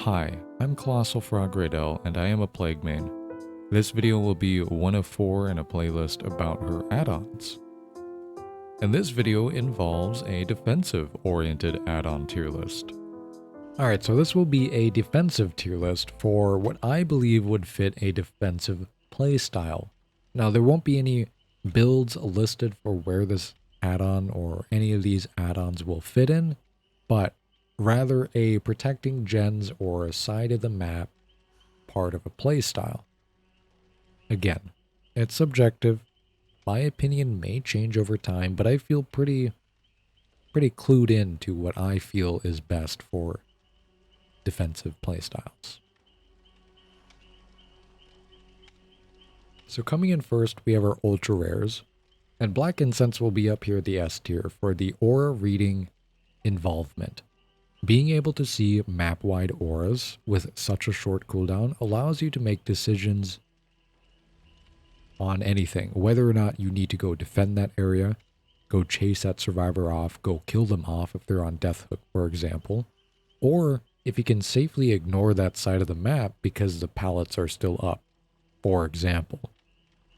Hi, I'm Colossal Frog Radel, and I am a Plague main. This video will be one of 4 in a playlist about her add-ons. And this video involves a defensive-oriented add-on tier list. Alright, so this will be a defensive tier list for what I believe would fit a defensive playstyle. Now, there won't be any builds listed for where this add-on or any of these add-ons will fit in, but rather a protecting gens or a side of the map part of a playstyle. Again, it's subjective. My opinion may change over time, but I feel pretty clued in to what I feel is best for defensive playstyles. So coming in first, we have our ultra rares, and Black Incense will be up here at the S tier for the aura reading involvement. Being able to see map-wide auras with such a short cooldown allows you to make decisions on anything, whether or not you need to go defend that area, go chase that survivor off, go kill them off if they're on death hook, for example, or if you can safely ignore that side of the map because the pallets are still up, for example.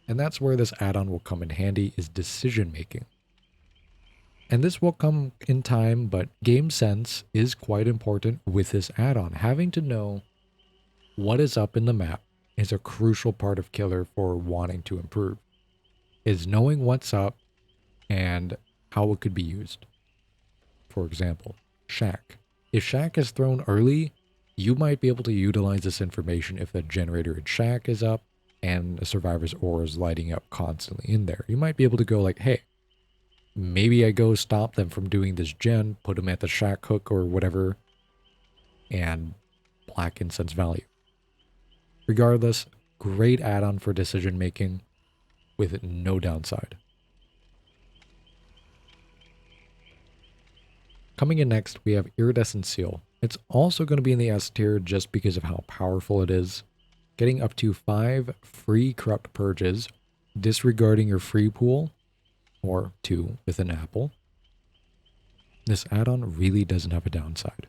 And that's where this add-on will come in handy, is decision making. And this will come in time, but game sense is quite important with this add-on. Having to know what is up in the map is a crucial part of Killer for wanting to improve. Is knowing what's up and how it could be used. For example, Shack. If Shack is thrown early, you might be able to utilize this information if the generator in Shack is up and a survivor's aura is lighting up constantly in there. You might be able to go like, hey, maybe I go stop them from doing this gen, put them at the Shack hook or whatever, and Black Incense value. Regardless, great add-on for decision making with no downside. Coming in next, we have Iridescent Seal. It's also going to be in the S tier just because of how powerful it is. Getting up to 5 free corrupt purges, disregarding your free pool, or 2 with an apple. This add-on really doesn't have a downside.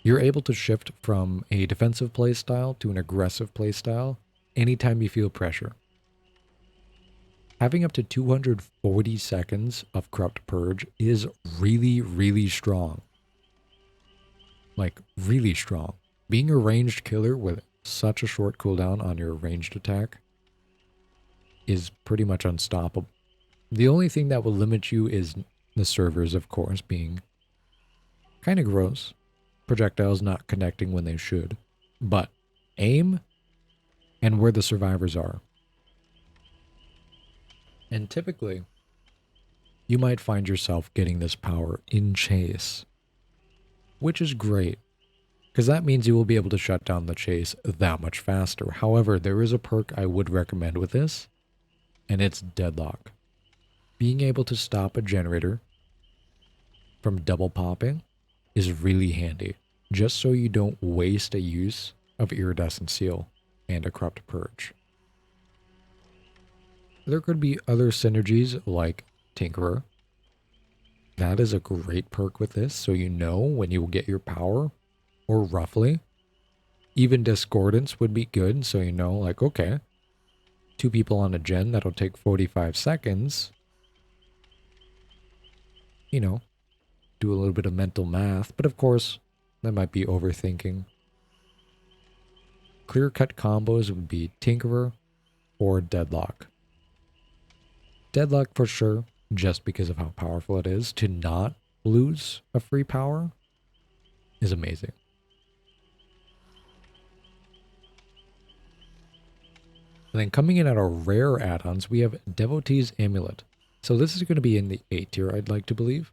You're able to shift from a defensive playstyle to an aggressive playstyle anytime you feel pressure. Having up to 240 seconds of corrupt purge is really strong. Like, really strong. Being a ranged killer with such a short cooldown on your ranged attack is pretty much unstoppable. The only thing that will limit you is the servers, of course, being kind of gross. Projectiles not connecting when they should. But aim and where the survivors are. And typically, you might find yourself getting this power in chase, which is great, because that means you will be able to shut down the chase that much faster. However, there is a perk I would recommend with this, and it's Deadlock. Being able to stop a generator from double popping is really handy, just so you don't waste a use of Iridescent Seal and a Corrupt Purge. There could be other synergies like Tinkerer. That is a great perk with this, so you know when you will get your power, or roughly. Even Discordance would be good, so you know, like, okay, 2 people on a gen, that'll take 45 seconds. You know, do a little bit of mental math, but of course, that might be overthinking. Clear-cut combos would be Tinkerer or Deadlock. Deadlock for sure, just because of how powerful it is. To not lose a free power is amazing. And then coming in at our rare add-ons, we have Devotee's Amulet. So this is going to be in the A tier, I'd like to believe,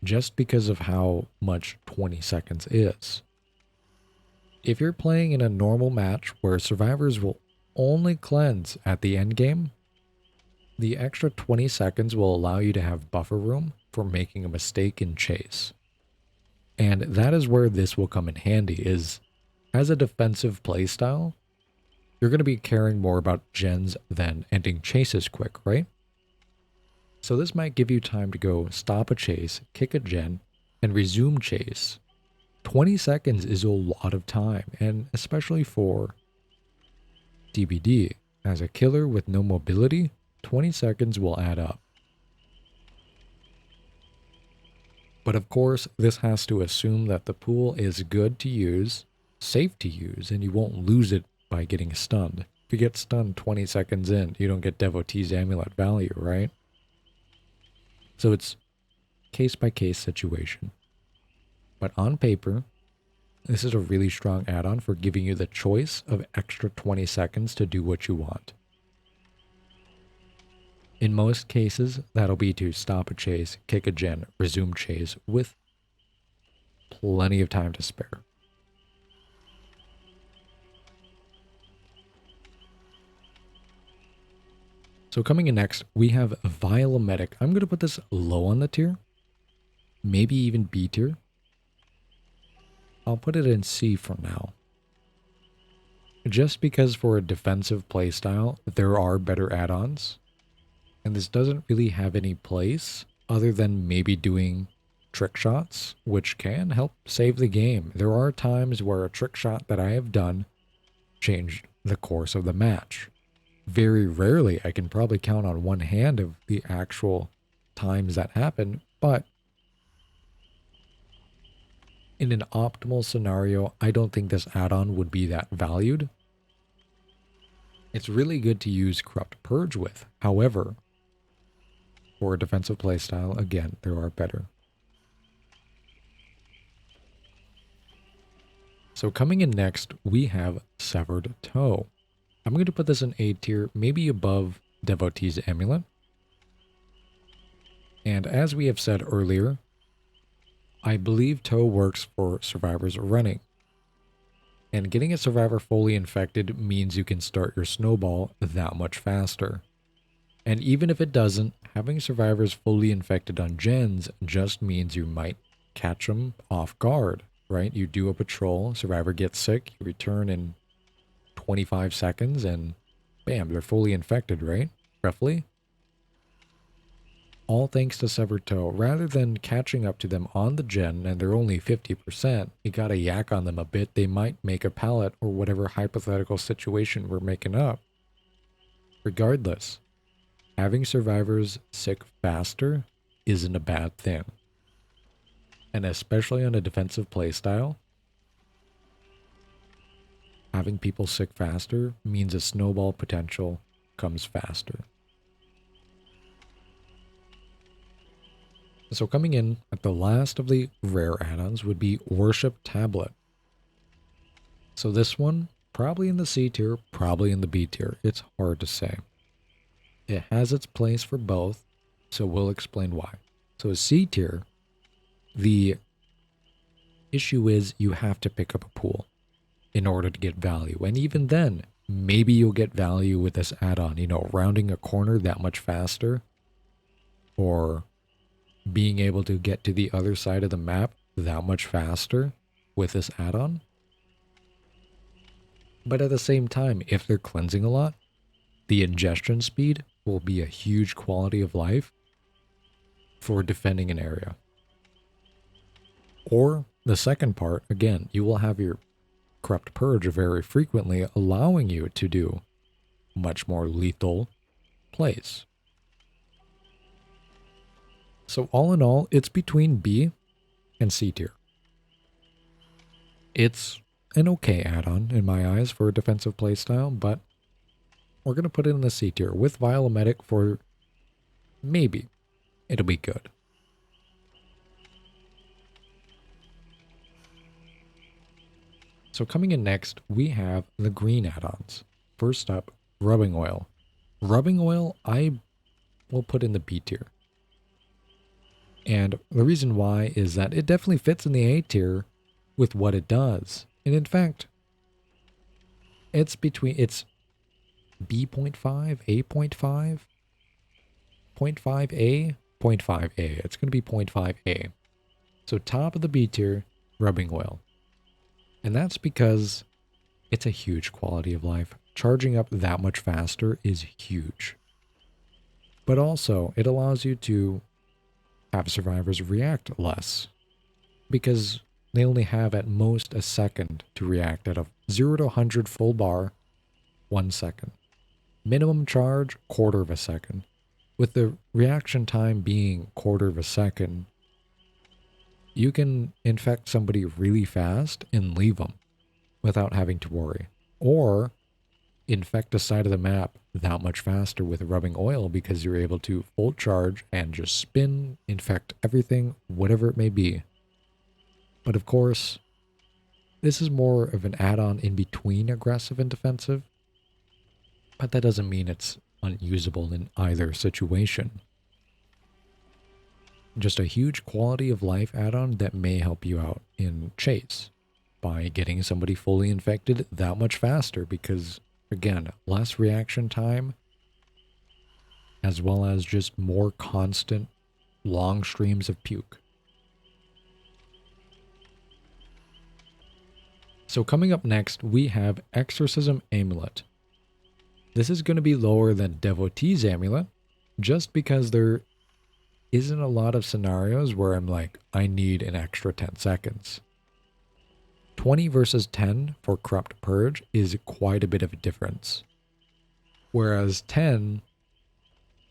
just because of how much 20 seconds is. If you're playing in a normal match where survivors will only cleanse at the end game, the extra 20 seconds will allow you to have buffer room for making a mistake in chase. And that is where this will come in handy, is as a defensive playstyle, you're going to be caring more about gens than ending chases quick, right? So this might give you time to go stop a chase, kick a gen, and resume chase 20 seconds is a lot of time, and especially for DBD. As a killer with no mobility, 20 seconds will add up. But of course, this has to assume that the pool is good to use, safe to use, and you won't lose it by getting stunned. If you get stunned 20 seconds in, you don't get Devotee's Amulet value, right? So it's case-by-case situation. But on paper, this is a really strong add-on for giving you the choice of extra 20 seconds to do what you want. In most cases, that'll be to stop a chase, kick a gen, resume chase with plenty of time to spare. So coming in next, we have Vile Emetic. I'm going to put this low on the tier, maybe even B tier. I'll put it in C for now. Just because for a defensive playstyle, there are better add-ons. And this doesn't really have any place other than maybe doing trick shots, which can help save the game. There are times where a trick shot that I have done changed the course of the match. Very rarely, I can probably count on one hand of the actual times that happen, but in an optimal scenario, I don't think this add-on would be that valued. It's really good to use Corrupt Purge with. However, for a defensive playstyle, again, there are better. So coming in next, we have Severed Toe. I'm going to put this in A tier, maybe above Devotee's Amulet. And as we have said earlier, I believe Toe works for survivors running. And getting a survivor fully infected means you can start your snowball that much faster. And even if it doesn't, having survivors fully infected on gens just means you might catch them off guard, right? You do a patrol, survivor gets sick, you return in 25 seconds, and bam, they're fully infected, right? Roughly. All thanks to Severed Toe. Rather than catching up to them on the gen and they're only 50%, you gotta yak on them a bit, they might make a pallet or whatever hypothetical situation we're making up. Regardless, having survivors sick faster isn't a bad thing. And especially on a defensive playstyle, having people sick faster means a snowball potential comes faster. So coming in at the last of the rare add-ons would be Worship Tablet. So this one, probably in the C tier, probably in the B tier. It's hard to say. It has its place for both, so we'll explain why. So a C tier, the issue is you have to pick up a pool in order to get value. And even then, maybe you'll get value with this add-on, you know, rounding a corner that much faster, or being able to get to the other side of the map that much faster with this add-on. But at the same time, if they're cleansing a lot, the ingestion speed will be a huge quality of life for defending an area. Or the second part, again, you will have your Corrupt Purge very frequently, allowing you to do much more lethal plays. So all in all, it's between B and C tier. It's an okay add-on in my eyes for a defensive playstyle, but we're going to put it in the C tier with Vile Emetic for maybe it'll be good. So coming in next, we have the green add-ons. First up, Rubbing Oil. Rubbing Oil, I will put in the B tier. And the reason why is that it definitely fits in the A tier with what it does. And in fact, it's B.5, A.5, 0.5A, 0.5A. It's going to be 0.5A. So top of the B tier, Rubbing Oil. And that's because it's a huge quality of life. Charging up that much faster is huge. But also, it allows you to have survivors react less. Because they only have at most a second to react at a 0 to 100 full bar, 1 second. Minimum charge, quarter of a second. With the reaction time being quarter of a second, you can infect somebody really fast and leave them without having to worry. Or infect a side of the map that much faster with rubbing oil because you're able to full charge and just spin, infect everything, whatever it may be. But of course, this is more of an add-on in between aggressive and defensive, but that doesn't mean it's unusable in either situation. Just a huge quality of life add-on that may help you out in chase by getting somebody fully infected that much faster because, again, less reaction time as well as just more constant long streams of puke. So coming up next, we have Exorcism Amulet. This is going to be lower than Devotee's Amulet just because there isn't a lot of scenarios where I'm like, I need an extra 10 seconds. 20 versus 10 for Corrupt Purge is quite a bit of a difference. Whereas 10,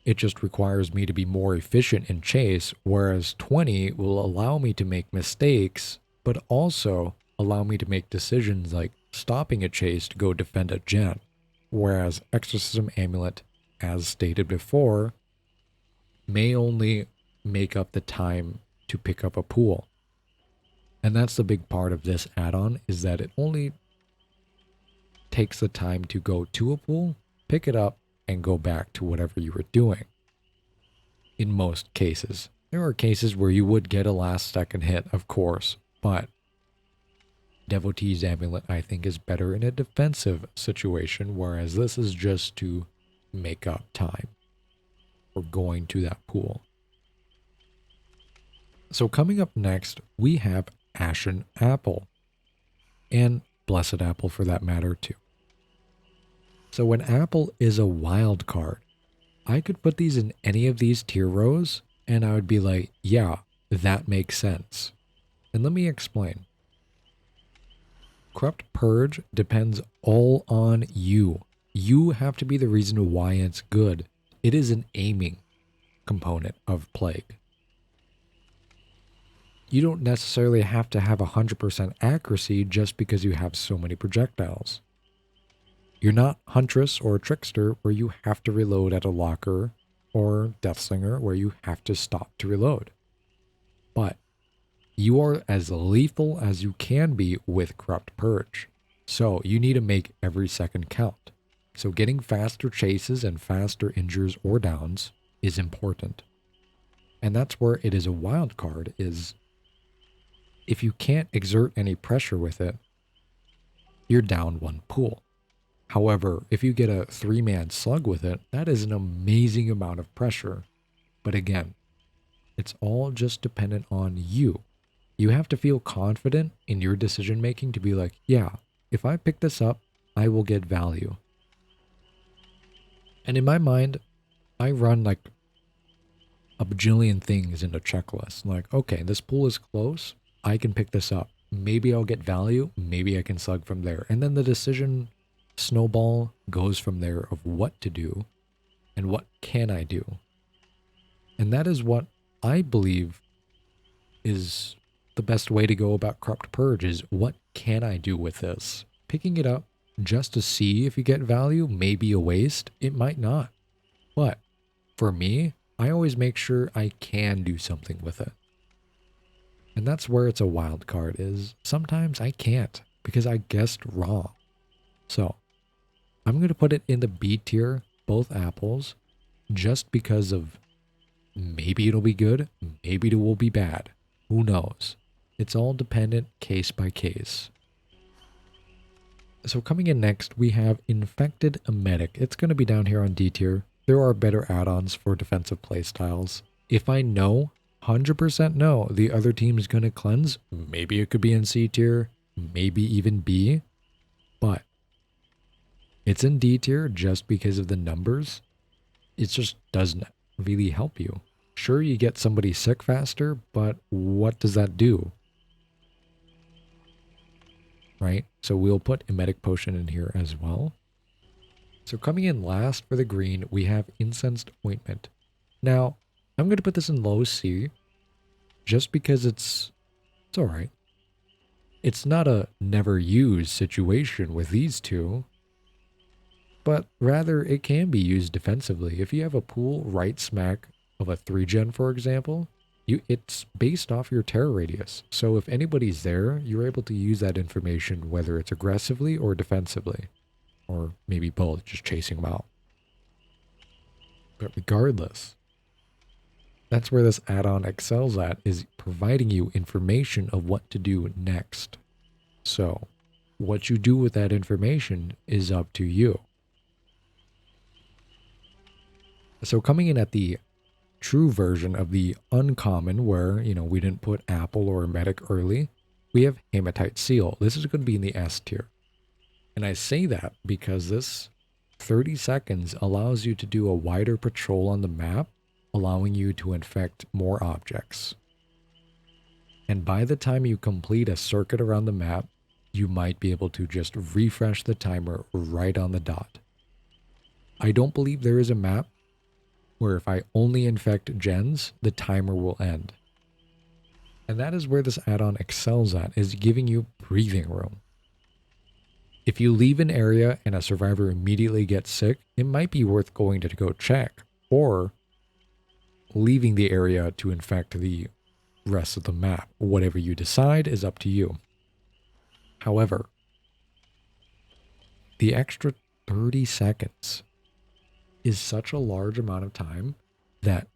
it just requires me to be more efficient in chase, whereas 20 will allow me to make mistakes, but also allow me to make decisions like stopping a chase to go defend a gen. Whereas Exorcism Amulet, as stated before, may only make up the time to pick up a pool. And that's the big part of this add-on, is that it only takes the time to go to a pool, pick it up, and go back to whatever you were doing. In most cases. There are cases where you would get a last second hit, of course, but Devotee's Amulet, I think, is better in a defensive situation, whereas this is just to make up time for going to that pool. So coming up next, we have Ashen Apple, and Blessed Apple for that matter too. So when Apple is a wild card, I could put these in any of these tier rows, and I would be like, yeah, that makes sense. And let me explain. Corrupt Purge depends all on you. You have to be the reason why it's good. It is an aiming component of Plague. You don't necessarily have to have 100% accuracy just because you have so many projectiles. You're not Huntress or Trickster where you have to reload at a locker, or Deathslinger where you have to stop to reload. But you are as lethal as you can be with Corrupt Purge. So you need to make every second count. So getting faster chases and faster injures or downs is important. And that's where it is a wild card, is if you can't exert any pressure with it, you're down one pool. However, if you get a 3-man slug with it, that is an amazing amount of pressure. But again, it's all just dependent on you. You have to feel confident in your decision making to be like, yeah, if I pick this up, I will get value. And in my mind, I run like a bajillion things into checklists. Like, okay, this pool is close. I can pick this up. Maybe I'll get value. Maybe I can slug from there. And then the decision snowball goes from there of what to do and what can I do. And that is what I believe is the best way to go about Corrupt Purge, is what can I do with this? Picking it up just to see if you get value may be a waste. It might not. But for me, I always make sure I can do something with it. And that's where it's a wild card, is sometimes I can't because I guessed wrong. So I'm going to put it in the B tier, both apples, just because of maybe it'll be good, maybe it will be bad. Who knows? It's all dependent case by case. So coming in next, we have Infected Emetic. It's going to be down here on D tier. There are better add-ons for defensive playstyles. If I know, 100% know, the other team is going to cleanse, maybe it could be in C tier, maybe even B, but it's in D tier just because of the numbers. It just doesn't really help you. Sure, you get somebody sick faster, but what does that do? right? So we'll put Emetic Potion in here as well. So coming in last for the green, we have Incensed Ointment. Now, I'm going to put this in low C just because it's all right. It's not a never used situation with these two, but rather it can be used defensively. If you have a pool right smack of a 3-gen, for example, it's based off your terror radius. So if anybody's there, you're able to use that information whether it's aggressively or defensively, or maybe both, just chasing them out. But regardless, that's where this add-on excels at, is providing you information of what to do next. So what you do with that information is up to you. So coming in at the true version of the uncommon, where, we didn't put Apple or Emetic early, we have Hematite Seal. This is going to be in the S tier. And I say that because this 30 seconds allows you to do a wider patrol on the map, allowing you to infect more objects. And by the time you complete a circuit around the map, you might be able to just refresh the timer right on the dot. I don't believe there is a map where if I only infect gens, the timer will end. And that is where this add-on excels at, is giving you breathing room. If you leave an area and a survivor immediately gets sick, it might be worth going to go check, or leaving the area to infect the rest of the map. Whatever you decide is up to you. However, the extra 30 seconds is such a large amount of time that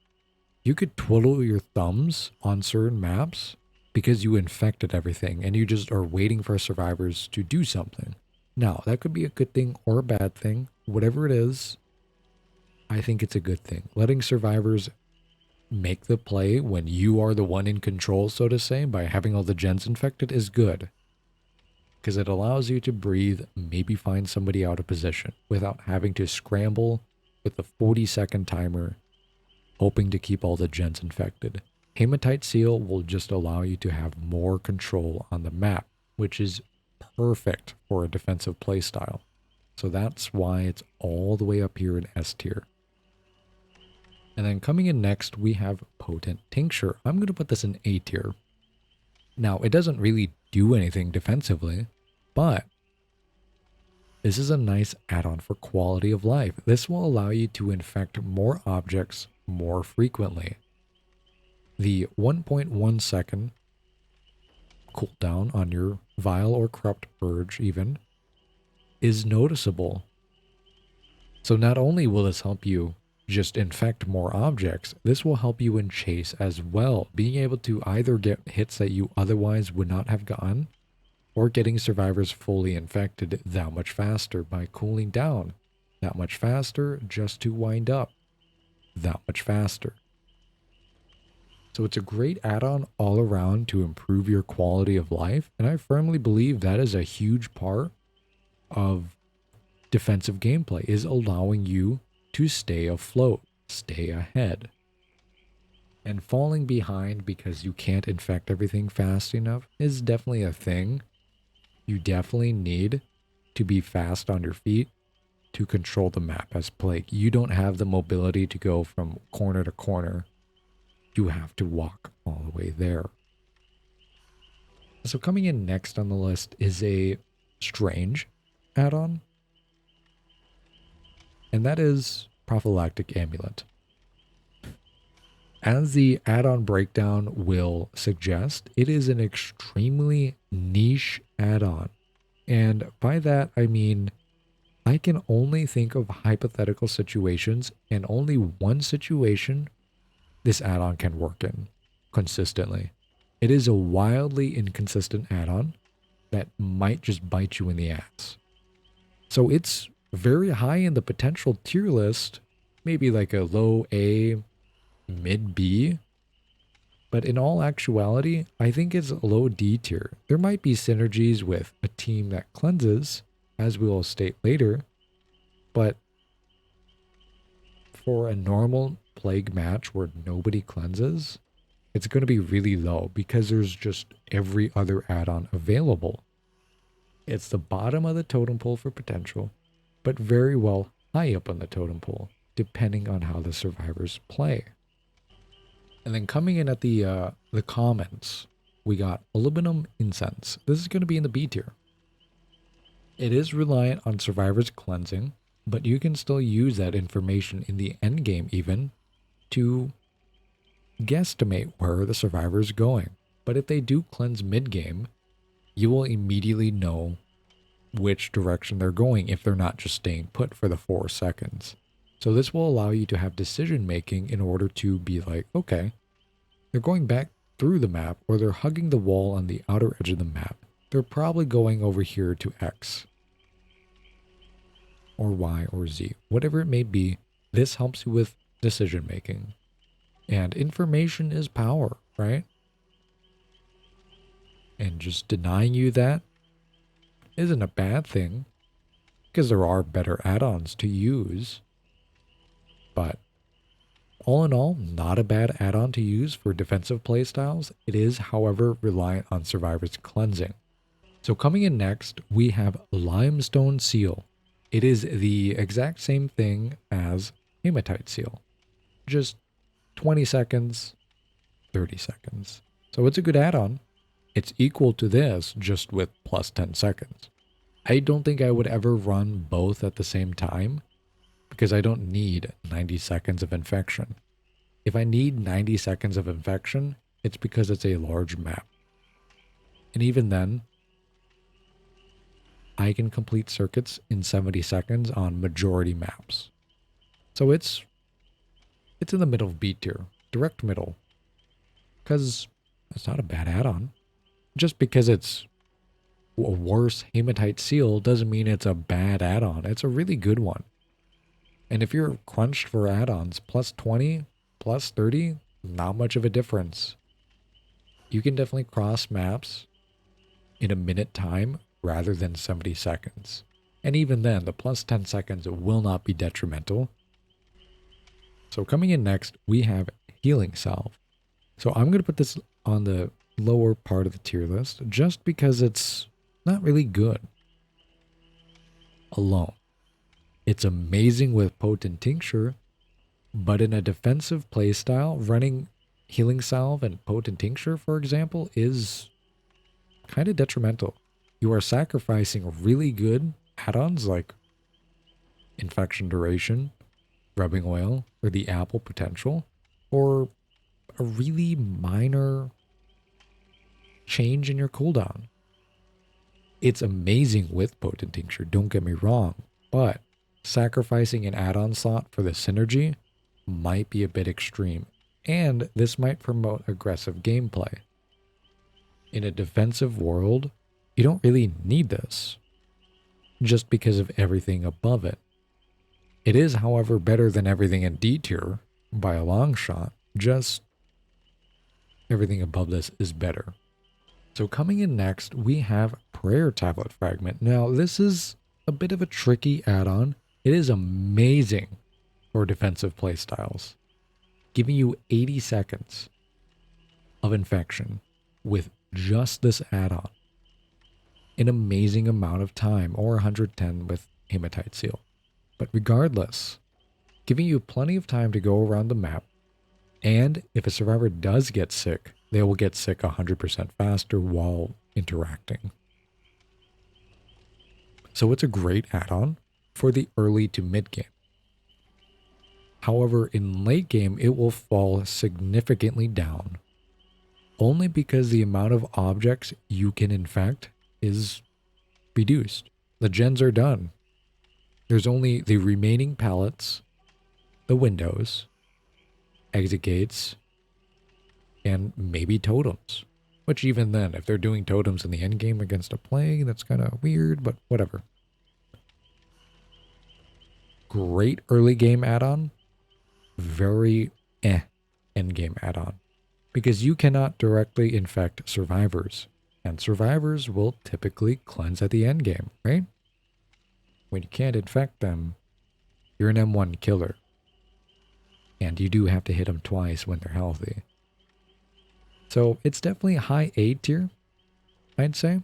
you could twiddle your thumbs on certain maps because you infected everything and you just are waiting for survivors to do something. Now, that could be a good thing or a bad thing. Whatever it is, I think it's a good thing. Letting survivors make the play when you are the one in control, so to say, by having all the gens infected is good. Because it allows you to breathe, maybe find somebody out of position without having to scramble with a 40-second timer, hoping to keep all the gens infected. Hematite Seal will just allow you to have more control on the map, which is perfect for a defensive playstyle. So that's why it's all the way up here in S tier. And then coming in next, we have Potent Tincture. I'm going to put this in A tier. Now, it doesn't really do anything defensively, but this is a nice add-on for quality of life. This will allow you to infect more objects more frequently. The 1.1 second cooldown on your Vile or Corrupt Purge even is noticeable. So not only will this help you just infect more objects, this will help you in chase as well, being able to either get hits that you otherwise would not have gotten, or getting survivors fully infected that much faster by cooling down that much faster just to wind up that much faster. So it's a great add-on all around to improve your quality of life, and I firmly believe that is a huge part of defensive gameplay, is allowing you to stay afloat, stay ahead. And falling behind because you can't infect everything fast enough is definitely a thing. You definitely need to be fast on your feet to control the map as Plague. You don't have the mobility to go from corner to corner. You have to walk all the way there. So coming in next on the list is a strange add-on, and that is Prophylactic Amulet. As the add-on breakdown will suggest, it is an extremely niche add-on. And by that, I mean, I can only think of hypothetical situations, and only one situation this add-on can work in consistently. It is a wildly inconsistent add-on that might just bite you in the ass. So it's very high in the potential tier list, maybe like a low A, mid B, but in all actuality, I think it's a low D tier. There might be synergies with a team that cleanses, as we will state later, but for a normal Plague match where nobody cleanses, it's going to be really low because there's just every other add-on available. It's the bottom of the totem pole for potential, but very well high up on the totem pole, depending on how the survivors play. And then coming in at the commons, we got Olibanum Incense. This is going to be in the B tier. It is reliant on survivors cleansing, but you can still use that information in the end game even to guesstimate where the survivor is going. But if they do cleanse mid game, you will immediately know which direction they're going if they're not just staying put for the 4 seconds. So this will allow you to have decision making in order to be like, okay, they're going back through the map or they're hugging the wall on the outer edge of the map. They're probably going over here to X or Y or Z, whatever it may be. This helps you with decision making. And information is power, right? And just denying you that isn't a bad thing, because there are better add-ons to use. But all in all, not a bad add-on to use for defensive playstyles. It is, however, reliant on survivors cleansing. So coming in next, we have Limestone Seal. It is the exact same thing as Hematite Seal. Just 20 seconds, 30 seconds. So it's a good add-on. It's equal to this, just with plus 10 seconds. I don't think I would ever run both at the same time, because I don't need 90 seconds of infection. If I need 90 seconds of infection, it's because it's a large map. And even then, I can complete circuits in 70 seconds on majority maps. So it's in the middle of B tier, direct middle, because it's not a bad add-on. Just because it's a worse Hematite Seal doesn't mean it's a bad add-on. It's a really good one. And if you're crunched for add-ons, plus 20, plus 30, not much of a difference. You can definitely cross maps in a minute time rather than 70 seconds. And even then, the plus 10 seconds will not be detrimental. So coming in next, we have Healing Salve. So I'm going to put this on the lower part of the tier list just because it's not really good alone. It's amazing with potent tincture, but in a defensive playstyle, running Healing Salve and potent tincture, for example, is kind of detrimental. You are sacrificing really good add-ons like infection duration, rubbing oil, or the apple potential, or a really minor change in your cooldown. It's amazing with potent tincture, don't get me wrong, but sacrificing an add-on slot for the synergy might be a bit extreme, and this might promote aggressive gameplay. In a defensive world, you don't really need this, just because of everything above it. It is, however, better than everything in D tier by a long shot, just everything above this is better. So coming in next, we have Prayer Tablet Fragment. Now, this is a bit of a tricky add-on. It is amazing for defensive playstyles, giving you 80 seconds of infection with just this add-on. An amazing amount of time, or 110 with Hematite Seal. But regardless, giving you plenty of time to go around the map, and if a survivor does get sick, they will get sick 100% faster while interacting. So it's a great add-on for the early to mid game. However, in late game, it will fall significantly down, only because the amount of objects you can infect is reduced. The gens are done. There's only the remaining pallets, the windows, exit gates, and maybe totems. Which even then, if they're doing totems in the end game against a plague, that's kind of weird, but whatever. Great early game add-on. Very end game add-on. Because you cannot directly infect survivors. And survivors will typically cleanse at the end game, right? When you can't infect them, you're an M1 killer. And you do have to hit them twice when they're healthy. So it's definitely a high A tier, I'd say.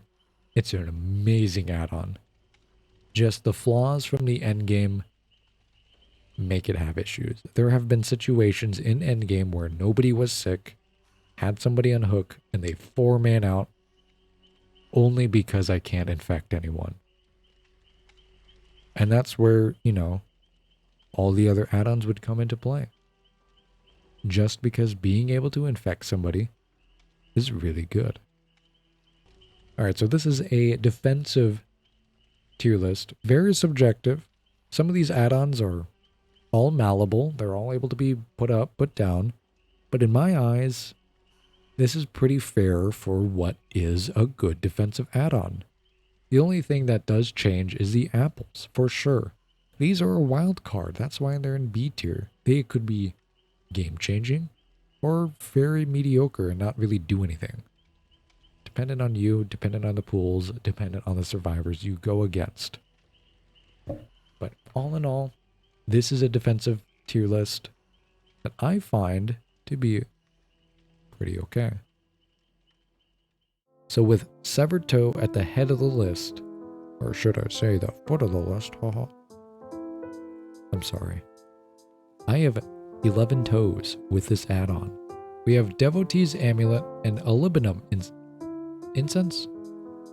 It's an amazing add-on. Just the flaws from the endgame make it have issues. There have been situations in endgame where nobody was sick, had somebody on hook, and they 4-man out only because I can't infect anyone. And that's where, you know, all the other add-ons would come into play. Just because being able to infect somebody is really good. Alright, so this is a defensive tier list. Very subjective. Some of these add-ons are all malleable. They're all able to be put up, put down. But in my eyes, this is pretty fair for what is a good defensive add-on. The only thing that does change is the apples, for sure. These are a wild card. That's why they're in B tier. They could be game-changing or very mediocre and not really do anything. Dependent on you, dependent on the pools, dependent on the survivors you go against. But all in all, this is a defensive tier list that I find to be pretty okay. So with Severed Toe at the head of the list, or should I say the foot of the list, haha. I'm sorry. I have 11 toes with this add-on. We have Devotee's Amulet and Olibanum Incense?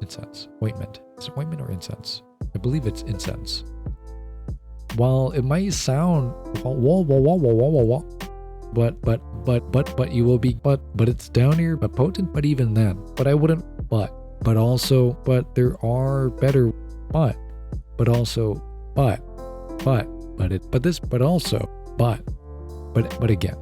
Incense. Ointment. Is it ointment or incense? I believe it's incense. While it might sound but you will be but it's down here, but potent, but even then. But I wouldn't but also there are better but also but again.